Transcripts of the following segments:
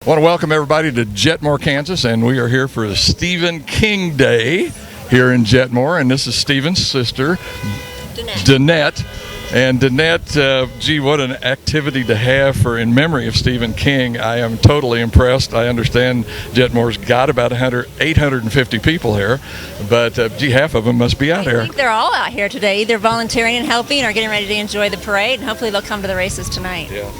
I want to welcome everybody to Jetmore, Kansas, and we are here for the Stephen King Day here in Jetmore, and this is Stephen's sister, Danette. And Danette, gee, what an activity to have for in memory of Stephen King. I am totally impressed. I understand Jetmore's got about 850 people here, but gee, half of them must be out here. I think they're all out here today, either volunteering and helping or getting ready to enjoy the parade, and hopefully they'll come to the races tonight. Yeah.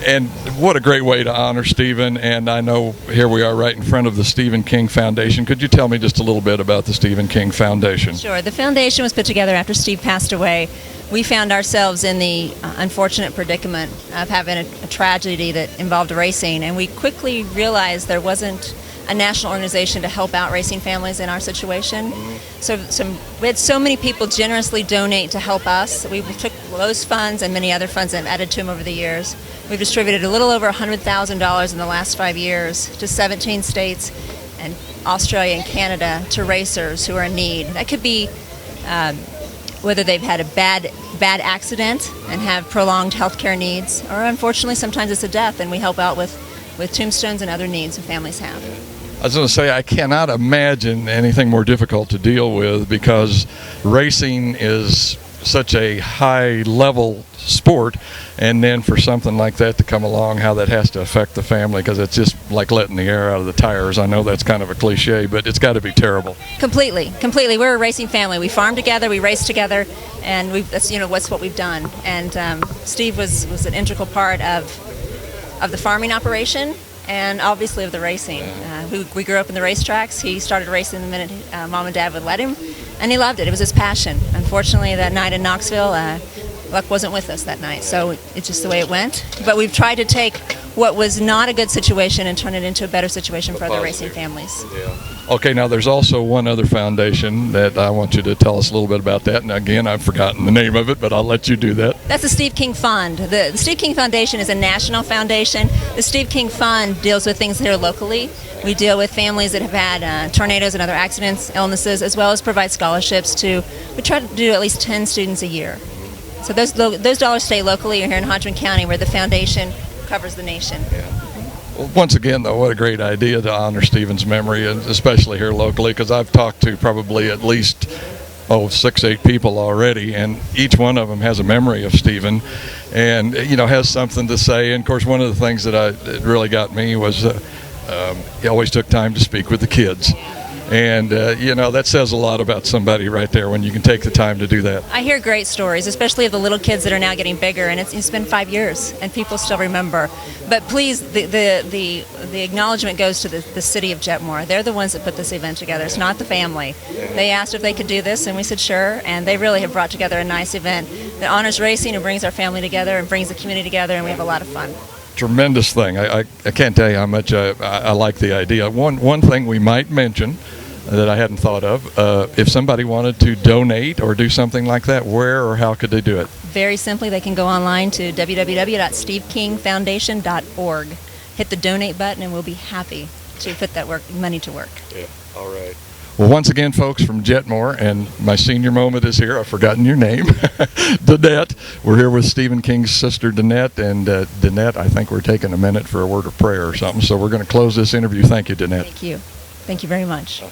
And what a great way to honor Stephen. And I know here we are right in front of the Stephen King Foundation. Could you tell me just a little bit about the Stephen King Foundation? Sure. The foundation was put together after Steve passed away. We found ourselves in the unfortunate predicament of having a tragedy that involved racing, and we quickly realized there wasn't a national organization to help out racing families in our situation. So we had so many people generously donate to help us. We took those funds and many other funds and added to them over the years. We've distributed a little over $100,000 in the last 5 years to 17 states and Australia and Canada to racers who are in need. That could be whether they've had a bad accident and have prolonged health care needs, or unfortunately sometimes it's a death, and we help out with tombstones and other needs that families have. I was going to say, I cannot imagine anything more difficult to deal with because racing is such a high-level sport, and then for something like that to come along, how that has to affect the family, because it's just like letting the air out of the tires. I know that's kind of a cliche, but it's got to be terrible. Completely. We're a racing family. We farm together, we race together, and that's what we've done. And Steve was an integral part of the farming operation, and obviously of the racing. We grew up in the racetracks. He started racing the minute Mom and Dad would let him, and he loved it. It was his passion. Unfortunately, that night in Knoxville, luck wasn't with us that night, so it's just the way it went. But we've tried to take what was not a good situation and turn it into a better situation for other racing families. Yeah. Okay, now there's also one other foundation that I want you to tell us a little bit about that. And again, I've forgotten the name of it, but I'll let you do that. That's the Steve King Fund. The Steve King Foundation is a national foundation. The Steve King Fund deals with things here locally. We deal with families that have had tornadoes and other accidents, illnesses, as well as provide scholarships we try to do at least 10 students a year. So those dollars stay locally here in Hodgman County, where the foundation covers the nation. Yeah. Well, once again, though, what a great idea to honor Stephen's memory, and especially here locally, because I've talked to probably at least 6-8 people already, and each one of them has a memory of Stephen, and has something to say. And of course, one of the things that really got me was he always took time to speak with the kids. And, that says a lot about somebody right there when you can take the time to do that. I hear great stories, especially of the little kids that are now getting bigger, and it's been 5 years, and people still remember. But please, the acknowledgement goes to the city of Jetmore. They're the ones that put this event together. It's not the family. They asked if they could do this, and we said sure, and they really have brought together a nice event that honors racing and brings our family together and brings the community together, and we have a lot of fun. Tremendous thing. I can't tell you how much I like the idea. One thing we might mention that I hadn't thought of, if somebody wanted to donate or do something like that, where or how could they do it? Very simply, they can go online to www.stevekingfoundation.org, hit the donate button, and we'll be happy to put that money to work. Yeah, all right. Well, once again, folks, from Jetmore, and my senior moment is here. I've forgotten your name, Danette. We're here with Stephen King's sister, Danette. And Danette, I think we're taking a minute for a word of prayer or something. So we're going to close this interview. Thank you, Danette. Thank you. Thank you very much.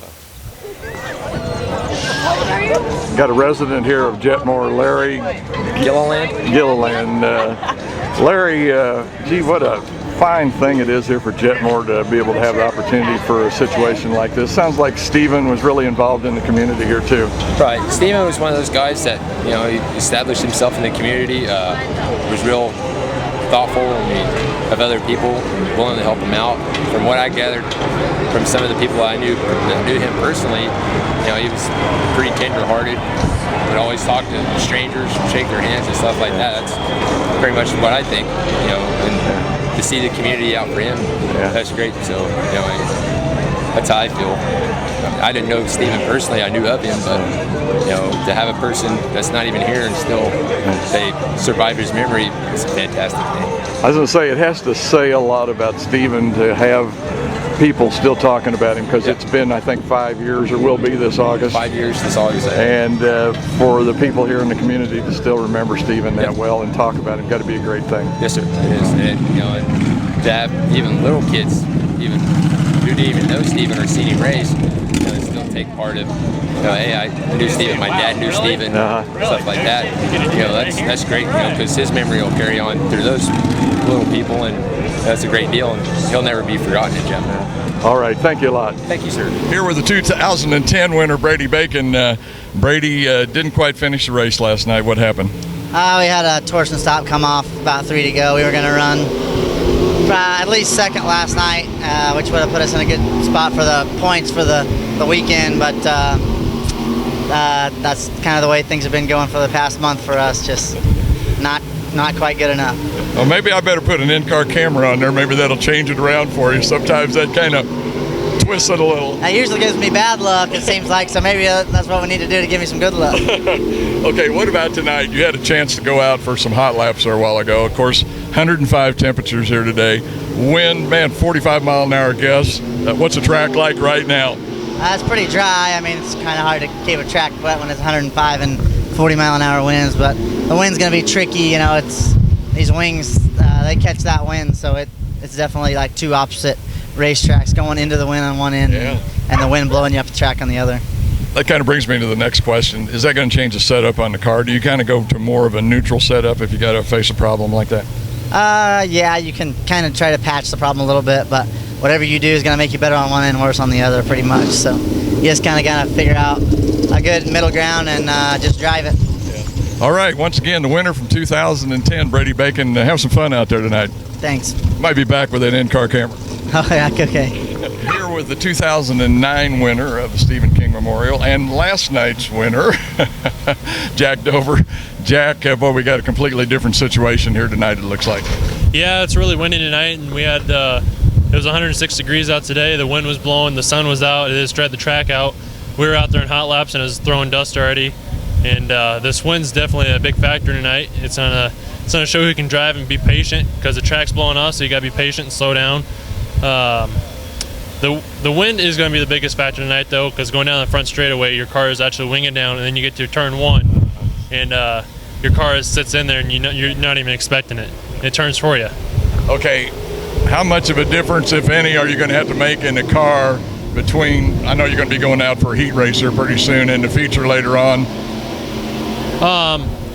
Got a resident here of Jetmore, Larry Gilliland. Larry, gee, what a fine thing it is here for Jetmore to be able to have the opportunity for a situation like this. Sounds like Stephen was really involved in the community here too. Right. Stephen was one of those guys that, he established himself in the community, was real thoughtful of other people, willing to help him out. From what I gathered from some of the people I knew that knew him personally, he was pretty tender-hearted, would always talk to strangers, shake their hands and stuff like that. That's pretty much what I think, and to see the community out for him, that's great. So, that's how I feel. I didn't know Stephen personally, I knew of him, but to have a person that's not even here and still they survive his memory is a fantastic thing. I was going to say, it has to say a lot about Stephen to have people still talking about him, because it's been, I think, 5 years, or will be this August. 5 years this August. And for the people here in the community to still remember Stephen that well and talk about him, got to be a great thing. Yes, sir. It is. And to have even little kids even who didn't even know Steven or seen him race, they still take part of, hey, I knew Steven, my dad knew Steven, stuff like that. That's great, because his memory will carry on through those little people, and that's a great deal, and he'll never be forgotten in Jetmore. All right, thank you a lot. Thank you, sir. Here with the 2010 winner, Brady Bacon. Brady didn't quite finish the race last night. What happened? We had a torsion stop come off, about 3 to go. We were going to run at least second last night, which would have put us in a good spot for the points for the weekend, but that's kind of the way things have been going for the past month for us, just not quite good enough. Well, maybe I better put an in-car camera on there. Maybe that'll change it around for you. Sometimes that kind of twists it a little. That usually gives me bad luck, it seems like, so maybe that's what we need to do to give me some good luck. Okay, what about tonight? You had a chance to go out for some hot laps there a while ago. Of course, 105 temperatures here today. Wind, man, 45-mile-an-hour gusts. What's the track like right now? It's pretty dry. I mean, it's kind of hard to keep a track wet when it's 105 and 40-mile-an-hour winds, but the wind's going to be tricky. It's these wings, they catch that wind, so it's definitely like two opposite racetracks, going into the wind on one end and the wind blowing you up the track on the other. That kind of brings me to the next question. Is that going to change the setup on the car? Do you kind of go to more of a neutral setup if you got to face a problem like that? Yeah, you can kind of try to patch the problem a little bit, but whatever you do is going to make you better on one end, worse on the other, pretty much. So you just kind of got to figure out a good middle ground and just drive it. Yeah. All right, once again, the winner from 2010, Brady Bacon. Have some fun out there tonight. Thanks. Might be back with an in-car camera. Oh, yeah, okay. Here with the 2009 winner of the Stephen King Memorial and last night's winner, Jack Dover. Jack, boy, we got a completely different situation here tonight, it looks like. Yeah, it's really windy tonight, and we had it was 106 degrees out today. The wind was blowing, the sun was out. It just dried the track out. We were out there in hot laps, and it was throwing dust already. And this wind's definitely a big factor tonight. It's gonna show who can drive and be patient, because the track's blowing off, so you got to be patient and slow down. The wind is going to be the biggest factor tonight, though, because going down the front straightaway, your car is actually winging down, and then you get to turn one, and your car sits in there, and you're not even expecting it. It turns for you. Okay, how much of a difference, if any, are you going to have to make in the car between? I know you're going to be going out for a heat racer pretty soon, and the feature later on.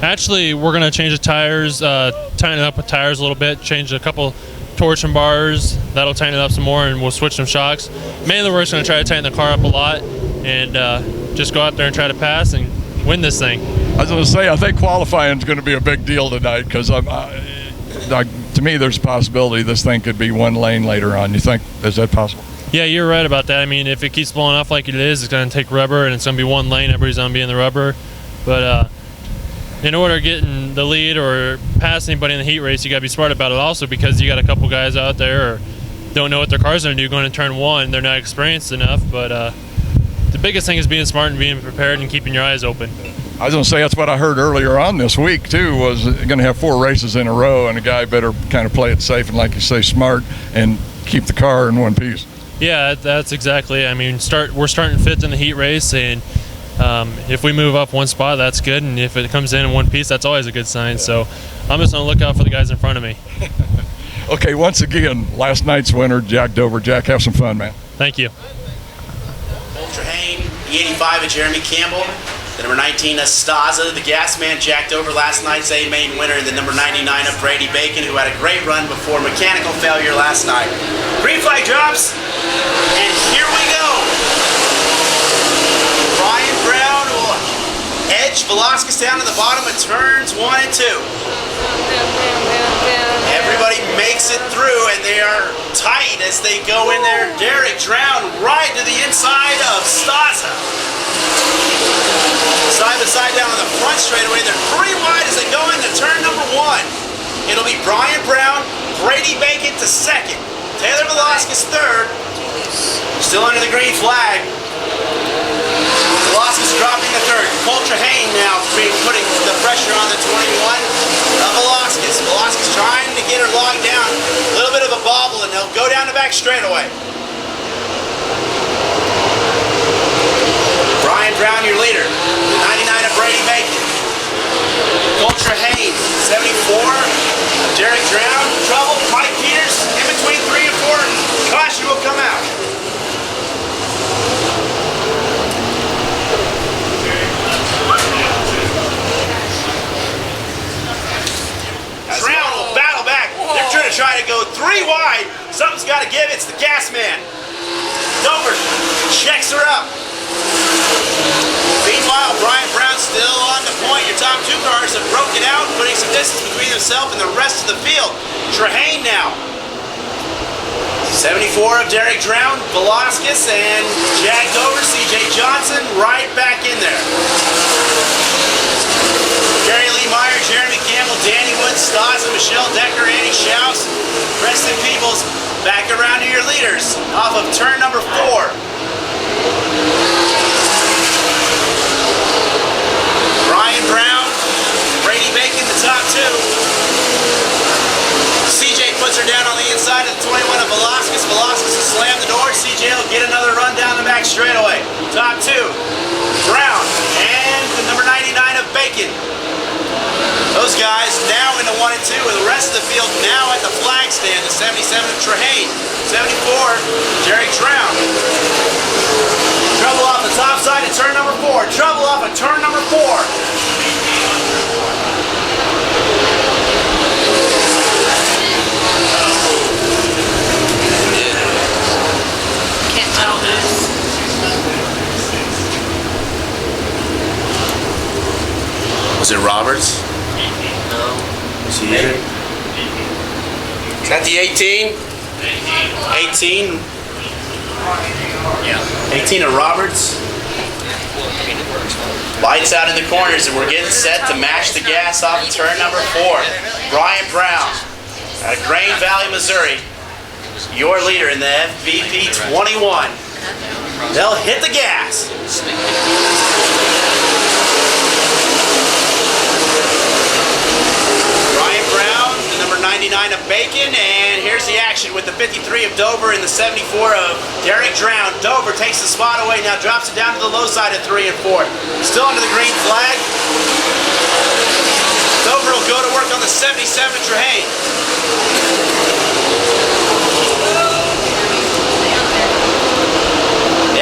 Actually, we're going to change the tires, tighten it up with tires a little bit, change a couple torsion bars. That'll tighten it up some more, and we'll switch some shocks. Mainly, we're just going to try to tighten the car up a lot and just go out there and try to pass and win this thing. I was going to say, I think qualifying is going to be a big deal tonight, because to me, there's a possibility this thing could be one lane later on. You think, is that possible? Yeah, you're right about that. I mean, if it keeps blowing off like it is, it's going to take rubber, and it's going to be one lane. Everybody's going to be in the rubber. But in order to get in the lead or pass anybody in the heat race, you got to be smart about it also, because you got a couple guys out there or don't know what their car's going to do going to turn one. They're not experienced enough. But the biggest thing is being smart and being prepared and keeping your eyes open. I was going to say, that's what I heard earlier on this week, too, was going to have 4 races in a row, and a guy better kind of play it safe and, like you say, smart, and keep the car in one piece. Yeah, that's exactly it. I mean, we're starting 5th in the heat race, and if we move up one spot, that's good, and if it comes in one piece, that's always a good sign. So I'm just going to look out for the guys in front of me. Okay, once again, last night's winner, Jack Dover. Jack, have some fun, man. Thank you. Ultra Hain, E85 of Jeremy Campbell. The number 19 Estaza, the gas man, Jack Dover, last night's A-main winner, and the number 99 of Brady Bacon, who had a great run before mechanical failure last night. Green flag drops, and here we go. Brian Brown will edge Velasquez down to the bottom of turns 1 and 2. Everybody makes it through, and they are tight as they go in there. Derek Drown right to the inside of Staza. Side by side down on the front straightaway. They're pretty wide as they go into turn number 1. It'll be Brian Brown, Brady Bacon to 2nd, Taylor Velasquez 3rd. Still under the green flag. Velasquez dropping the 3rd. Ultra Hain now putting the pressure on the 21 of Velasquez. Velasquez trying to get her logged down. A little bit of a bobble, and they'll go down the back straightaway. Brian Brown, your leader. 99 of Brady Bacon. Ultra Hain, 74. Derek Drown, trouble. Mike Peters in between 3 and 4. Joshua Something's got to give. It's the gas man. Dover checks her up. Meanwhile, Brian Brown still on the point. Your top two cars have broken out, putting some distance between themselves and the rest of the field. Trehane now. 74 of Derek Drown, Velasquez, and Jack Dover, CJ Johnson right back in there. Gary Lee Meyer, Jeremy Campbell, Danny Wood, Staza, Michelle Decker, Annie Schaus, Preston Peebles back around to your leaders off of turn number 4. Brian Brown, Brady Bacon, the top two. CJ puts her down on the inside of the 21 of Velasquez. Velasquez will slam the door. CJ will get another run down the back straightaway. Top two, Brown and the number 99 of Bacon. Those guys now in the 1 and 2, with the rest of the field now at the flag stand. The 77 of Trehane, 74, Jerry Drown. Trouble off the top side of turn number 4. Trouble off of turn number 4. Can't tell this. Was it Roberts? No. CJ? Is that the 18? 18? Yeah. 18 of Roberts. Lights out in the corners, and we're getting set to match the gas off of turn number 4. Brian Brown out of Grain Valley, Missouri. Your leader in the FVP 21. They'll hit the gas. Brian Brown, the number 99 of Bacon, and here's the action with the 53 of Dover and the 74 of Derek Drown. Dover takes the spot away, now drops it down to the low side of 3 and 4. Still under the green flag. Dover will go to work on the 77 of Trehane.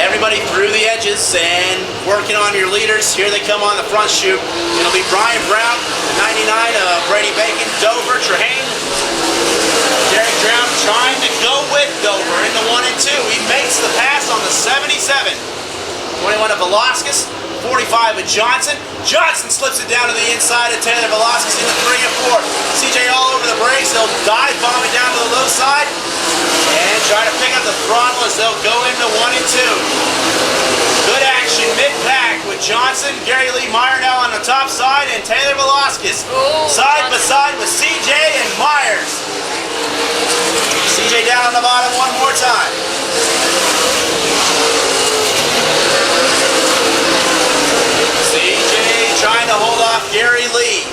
Everybody through the edges and working on your leaders. Here they come on the front chute. It'll be Brian Brown, the 99 of Brady Bacon, Dover, Trehane. Derek Drown trying to go with Dover in the 1 and 2. He makes the pass on the 77. 21 of Velasquez, 45 of Johnson. Johnson slips it down to the inside of Taylor Velasquez in the 3 and 4. CJ all over the brakes. They'll dive bomb it down to the low side and try to pick up the throttle as they'll go into 1 and 2. Good action mid-pack with Johnson, Gary Lee Meyer now on the top side, and Taylor Velasquez side by side with CJ and Myers. CJ down on the bottom one more time. CJ trying to hold off Gary Lee.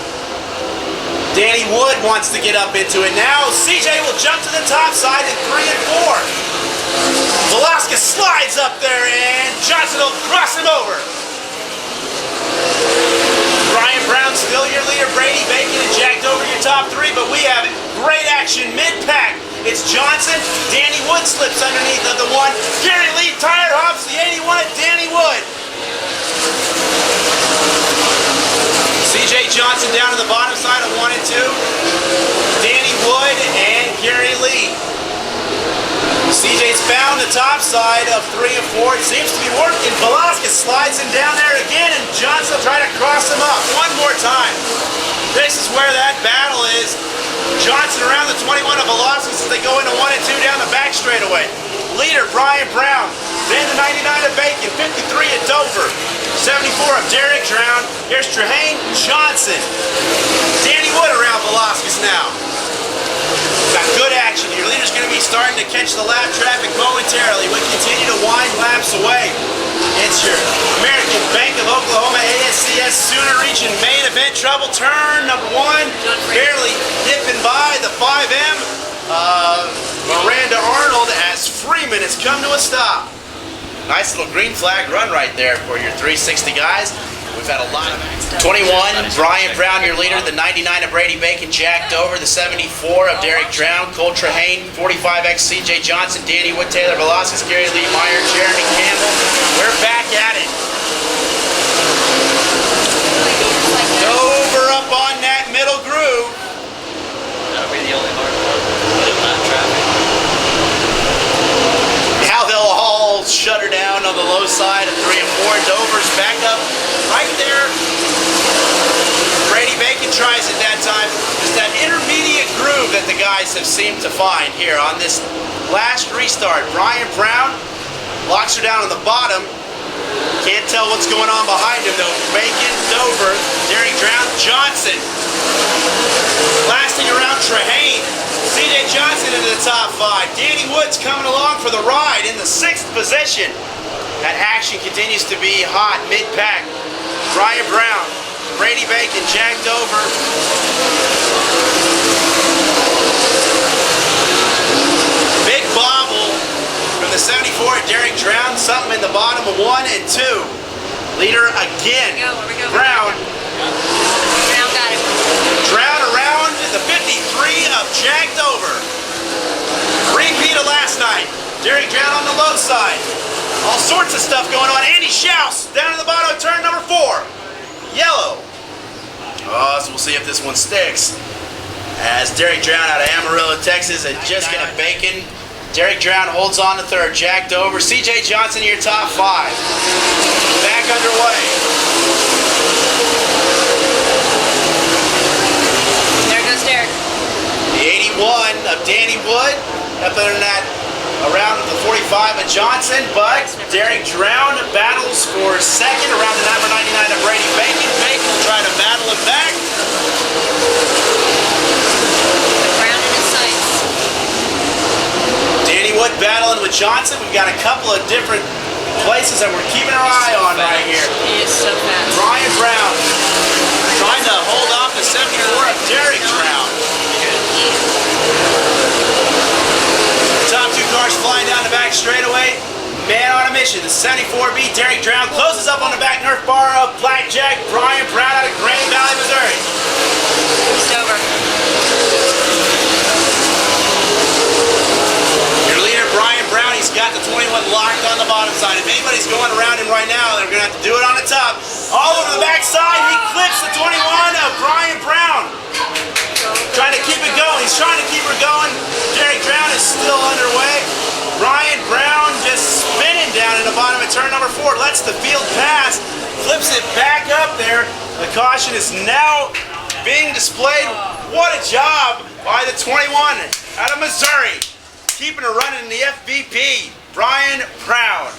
Danny Wood wants to get up into it now. CJ will jump to the top side in 3 and 4. Velasquez slides up there and Johnson will cross him over. Brian Brown still your leader. Brady Bacon and Jack Dover your top 3, but we have great action mid-pack. It's Johnson. Danny Wood slips underneath of the 1. Gary Lee tire hops the 81 of Danny Wood. CJ Johnson down to the bottom side of 1 and 2. Danny Wood and Gary Lee. CJ's found the top side of 3 and 4. It seems to be working. Velasquez slides him down there again, and Johnson will try to cross him up one more time. This is where that battle is. Johnson around the 21 of Velasquez as they go into 1 and 2 down the back straightaway. Leader Brian Brown, then the 99 of Bacon, 53 at Dover, 74 of Derek Drown. Here's Trehane, Johnson. Danny Wood around Velasquez now. Got good action. Your leader's going to be starting to catch the lap traffic momentarily. We continue to wind laps away. It's your American Bank of Oklahoma ASCS Sooner Region main event trouble. Turn number 1, barely dipping by the 5M. Miranda Arnold as Freeman has come to a stop. Nice little green flag run right there for your 360 guys. We've had a lot of 21, Brian Brown, your leader. The 99 of Brady Bacon, Jack Dover. The 74 of Derek Drown, Cole Trehane. 45X, CJ Johnson, Danny Wood, Taylor Velasquez, Gary Lee Meyer, Jeremy Campbell. We're back at it. Dover up on that middle groove. That'll be the only hard one. Lap traffic. guys have seemed to find here on this last restart. Brian Brown locks her down on the bottom. Can't tell what's going on behind him though. Bacon, Dover, Derek Drown, Johnson. Lasting around Trehane. CJ Johnson into the top 5. Danny Woods coming along for the ride in the 6th position. That action continues to be hot mid-pack. Brian Brown, Brady Bacon, Jack Dover. Big bobble from the 74, Derek Drown, something in the bottom of 1 and 2. Leader again, Brown. Brown got it. Drown around the 53 of Jack Dover. Repeat of last night. Derek Drown on the low side. All sorts of stuff going on. Andy Schaus down at the bottom of turn number 4. Yellow. So we'll see if this one sticks. As Derek Drown out of Amarillo, Texas, and just got Bacon. Derek Drown holds on to 3rd. Jack Dover, CJ Johnson, your top 5. Back underway. There goes Derek. The 81 of Danny Wood. Up there in that around the 45 of Johnson, but Derek Drown battles for 2nd around the number 99 of Brady Bacon. Bacon will try to battle it back. Brown in his sights. Danny Wood battling with Johnson. We've got a couple of different places that we're keeping our eye on right here. He is so fast. Brian Brown trying to hold off the 74 of Derek Drown. Top 2 cars flying down the back straightaway. Man on a mission. The 74B Derek Drown closes up on the back Nerf bar of Blackjack. Brian Brown out of Grand Valley, Missouri. It's over. Your leader, Brian Brown, he's got the 21 locked on the bottom side. If anybody's going around him right now, they're going to have to do it on the top. All over the back side, he clips the 21 of Brian Brown. Trying to keep it going. He's trying to keep her going. Derek Drown is still underway. Brian Brown just spinning down in the bottom of turn number 4. Lets the field pass. Flips it back up there. The caution is now being displayed. What a job by the 21 out of Missouri. Keeping her running in the FVP. Brian Brown.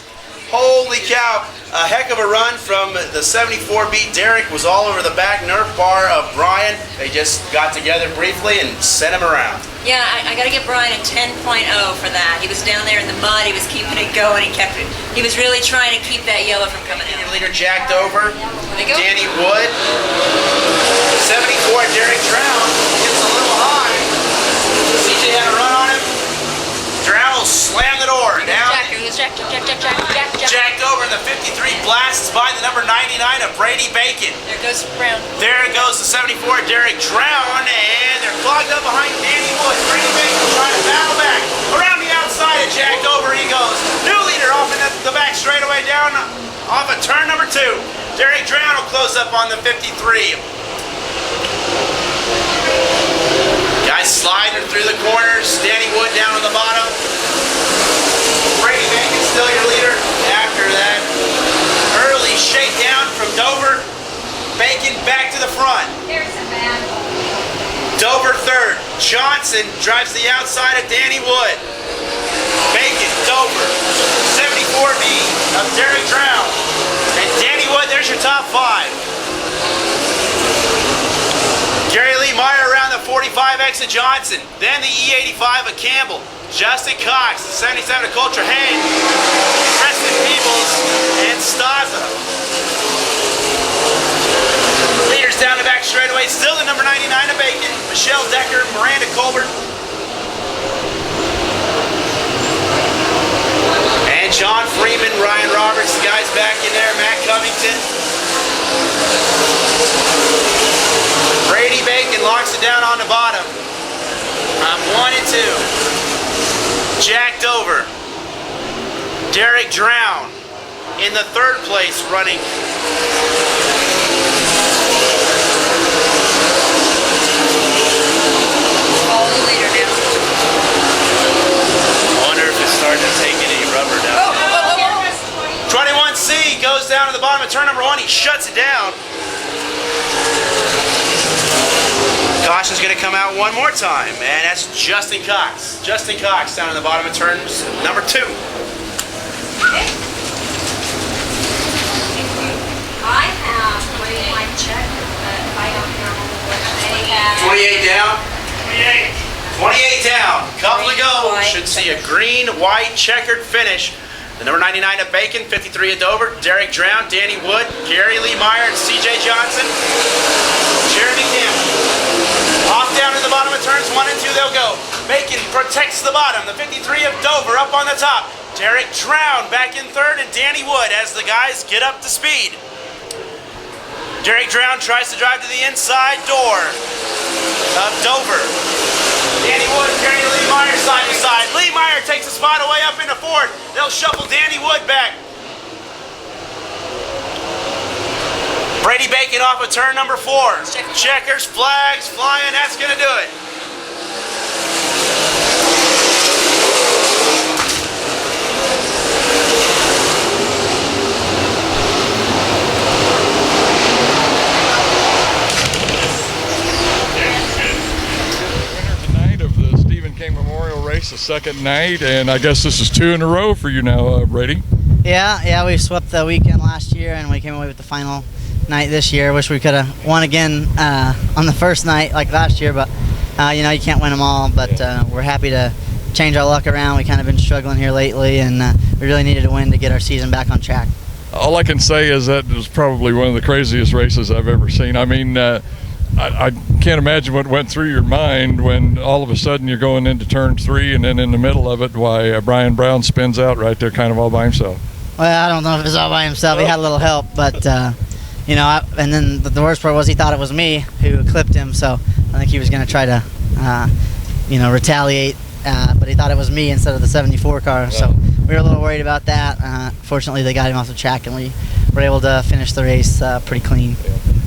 Holy cow. A heck of a run from the 74B. Derek was all over the back Nerf bar of Brian. They just got together briefly and sent him around. Yeah, I got to give Brian a 10.0 for that. He was down there in the mud. He was keeping it going. He was really trying to keep that yellow from coming out. Leader Jack Dover. There they go. Danny Wood. 74 Derek Drown. Gets a little high. CJ had a run on him. Drown will slam the door down. Jack Dover in the 53 blasts by the number 99 of Brady Bacon. There goes Brown. There goes the 74 Derek Drown, and they're clogged up behind Danny Wood. Brady Bacon trying to battle back. Around the outside of Jack Dover he goes. New leader off in the back straightaway down off of turn number 2. Derek Drown will close up on the 53. Guys sliding through the corners. Danny Wood down on the bottom. Brady Bacon still your leader. After that early shakedown from Dover, Bacon back to the front. There's a man. Dover 3rd. Johnson drives the outside of Danny Wood. Bacon, Dover, 74B of Derek Drown. And Danny Wood, there's your top 5. Gary Lee Meyer around the 45X of Johnson. Then the E85 of Campbell. Justin Cox, 77 of Coltrane. Preston Peebles and Staza. Leaders down the back straightaway. Still the number 99 of Bacon. Michelle Decker, Miranda Colbert. And John Freeman, Ryan Roberts, the guys back in there. Matt Covington. Brady Bacon locks it down on the bottom. I'm 1 and 2. Jack Dover. Derek Drown in the 3rd place running. Follow the leader now. I wonder if it's starting to take any rubber down. 21C goes down to the bottom of turn number 1. He shuts it down. Caution's going to come out one more time, and that's Justin Cox. Justin Cox down in the bottom of turns number 2. I have my check, but I don't know what they have. 28 down. 28 down. Couple to go. Should see a green, white, checkered finish. The number 99 at Bacon, 53 at Dover, Derek Drown, Danny Wood, Gary Lee Meyer, and C.J. Johnson. Jeremy Campbell. Off down to the bottom of turns 1 and 2 they'll go. Bacon protects the bottom. The 53 of Dover up on the top. Derek Drown back in third, and Danny Wood as the guys get up to speed. Derek Drown tries to drive to the inside door of Dover. Danny Wood and Gary Lee Meyer side to side. Lee Meyer takes a spot away up into fourth. They'll shuffle Danny Wood back. Brady Bacon off of turn number 4. Checkers, flags, flying, that's going to do it. King Memorial Race, the second night, and I guess this is 2 in a row for you now, Brady. Yeah, we swept the weekend last year, and we came away with the final night this year. Wish we could have won again on the first night like last year, but you can't win them all. But we're happy to change our luck around. We kind of been struggling here lately, and we really needed a win to get our season back on track. All I can say is that it was probably one of the craziest races I've ever seen. I mean, I can't imagine what went through your mind when all of a sudden you're going into turn 3, and then in the middle of it, Brian Brown spins out right there kind of all by himself. Well, I don't know if it was all by himself. He had a little help, but and then the worst part was he thought it was me who clipped him, so I think he was going to try to retaliate, but he thought it was me instead of the 74 car, so we were a little worried about that. Fortunately, they got him off the track, and we were able to finish the race pretty clean.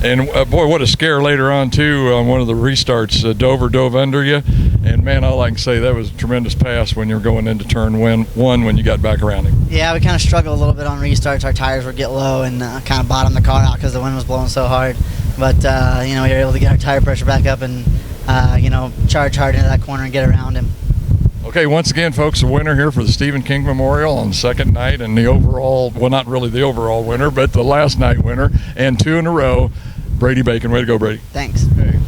And boy, what a scare later on too on one of the restarts. Dover dove under you, and man, all I can say, that was a tremendous pass when you were going into turn 1 when you got back around him. Yeah, we kind of struggled a little bit on restarts. Our tires would get low and kind of bottom the car out because the wind was blowing so hard. But we were able to get our tire pressure back up and charge hard into that corner and get around him. Okay, once again, folks, a winner here for the Stephen King Memorial on the second night, and the overall, well, not really the overall winner, but the last night winner, and 2 in a row. Brady Bacon. Way to go, Brady. Thanks. Hey.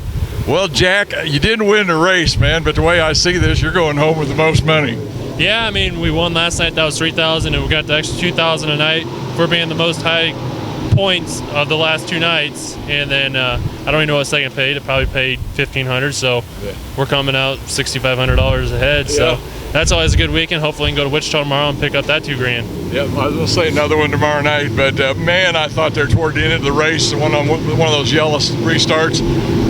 Well, Jack, you didn't win the race, man, but the way I see this, you're going home with the most money. Yeah, I mean, we won last night. That was $3,000, and we got the extra $2,000 a night for being the most high points of the last 2 nights. And then I don't even know what second paid. It probably paid $1,500, so we're coming out $6,500 ahead. Yeah. So that's always a good weekend. Hopefully, we can go to Wichita tomorrow and pick up that $2,000. Yeah, I was going to say another one tomorrow night, but man, I thought there toward the end of the race, one of those yellow restarts,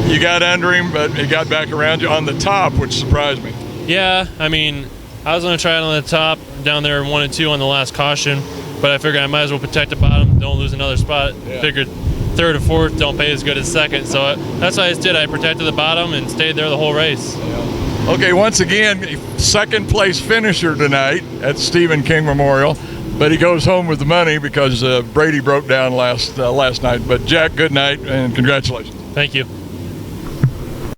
you got under him, but he got back around you on the top, which surprised me. Yeah, I mean, I was going to try it on the top, down there 1 and 2 on the last caution, but I figured I might as well protect the bottom, don't lose another spot. Yeah. Figured third or fourth don't pay as good as second, so that's what I just did. I protected the bottom and stayed there the whole race. Yeah. Okay, once again, second place finisher tonight at Stephen King Memorial, but he goes home with the money because Brady broke down last night. But Jack, good night and congratulations. Thank you.